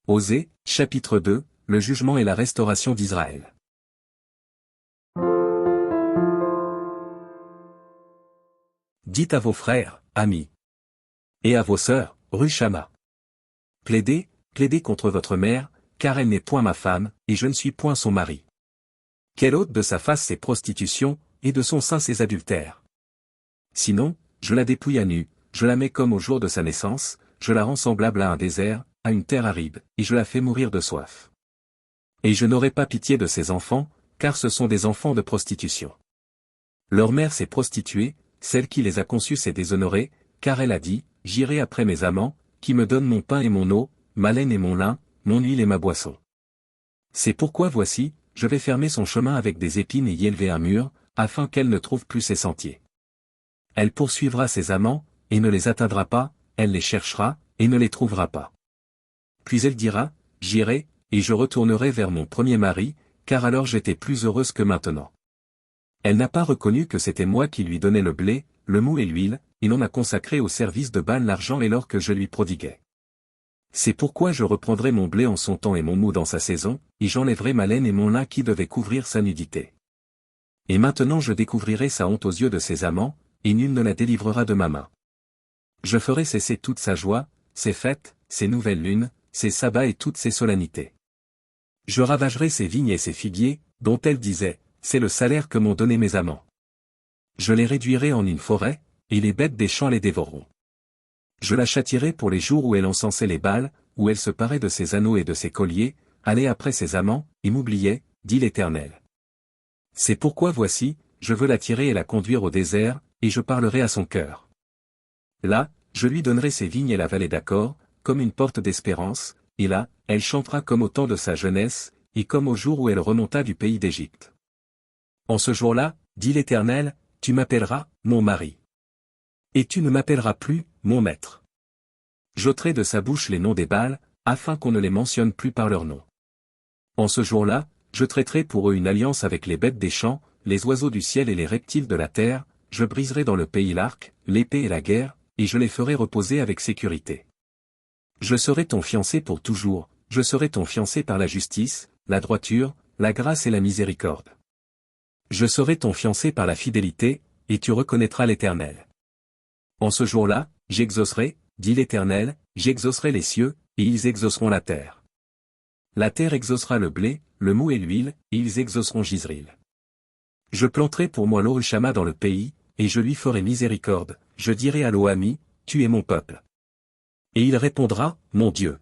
Osée, chapitre 2, le jugement et la restauration d'Israël. Dites à vos frères, amis, et à vos sœurs, Rushama. Plaidez, plaidez contre votre mère, car elle n'est point ma femme, et je ne suis point son mari. Qu'elle ôte de sa face ses prostitutions, et de son sein ses adultères. Sinon, je la dépouille à nu, je la mets comme au jour de sa naissance, je la rends semblable à un désert, à une terre aride, et je la fais mourir de soif. Et je n'aurai pas pitié de ses enfants, car ce sont des enfants de prostitution. Leur mère s'est prostituée, celle qui les a conçus s'est déshonorée, car elle a dit, j'irai après mes amants, qui me donnent mon pain et mon eau, ma laine et mon lin, mon huile et ma boisson. C'est pourquoi voici, je vais fermer son chemin avec des épines et y élever un mur, afin qu'elle ne trouve plus ses sentiers. Elle poursuivra ses amants, et ne les atteindra pas, elle les cherchera, et ne les trouvera pas. Puis elle dira, j'irai, et je retournerai vers mon premier mari, car alors j'étais plus heureuse que maintenant. Elle n'a pas reconnu que c'était moi qui lui donnais le blé, le mou et l'huile, et n'en a consacré au service de Baal l'argent et l'or que je lui prodiguais. C'est pourquoi je reprendrai mon blé en son temps et mon mou dans sa saison, et j'enlèverai ma laine et mon lin qui devaient couvrir sa nudité. Et maintenant je découvrirai sa honte aux yeux de ses amants, et nul ne la délivrera de ma main. Je ferai cesser toute sa joie, ses fêtes, ses nouvelles lunes, ses sabbats et toutes ses solennités. Je ravagerai ses vignes et ses figuiers, dont elle disait, c'est le salaire que m'ont donné mes amants. Je les réduirai en une forêt, et les bêtes des champs les dévoreront. Je la châtierai pour les jours où elle encensait les Baals, où elle se parait de ses anneaux et de ses colliers, allait après ses amants, et m'oubliait, dit l'Éternel. C'est pourquoi voici, je veux la tirer et la conduire au désert, et je parlerai à son cœur. Là, je lui donnerai ses vignes et la vallée d'Accor, comme une porte d'espérance, et là, elle chantera comme au temps de sa jeunesse, et comme au jour où elle remonta du pays d'Égypte. En ce jour-là, dit l'Éternel, tu m'appelleras, mon mari. Et tu ne m'appelleras plus, mon maître. J'ôterai de sa bouche les noms des Baals, afin qu'on ne les mentionne plus par leur nom. En ce jour-là, je traiterai pour eux une alliance avec les bêtes des champs, les oiseaux du ciel et les reptiles de la terre, je briserai dans le pays l'arc, l'épée et la guerre, et je les ferai reposer avec sécurité. Je serai ton fiancé pour toujours, je serai ton fiancé par la justice, la droiture, la grâce et la miséricorde. Je serai ton fiancé par la fidélité, et tu reconnaîtras l'Éternel. En ce jour-là, j'exaucerai, dit l'Éternel, j'exaucerai les cieux, et ils exauceront la terre. La terre exaucera le blé, le mou et l'huile, et ils exauceront Jizril. Je planterai pour moi l'Orushama dans le pays, et je lui ferai miséricorde, je dirai à Lo-Ami, tu es mon peuple. Et il répondra, mon Dieu.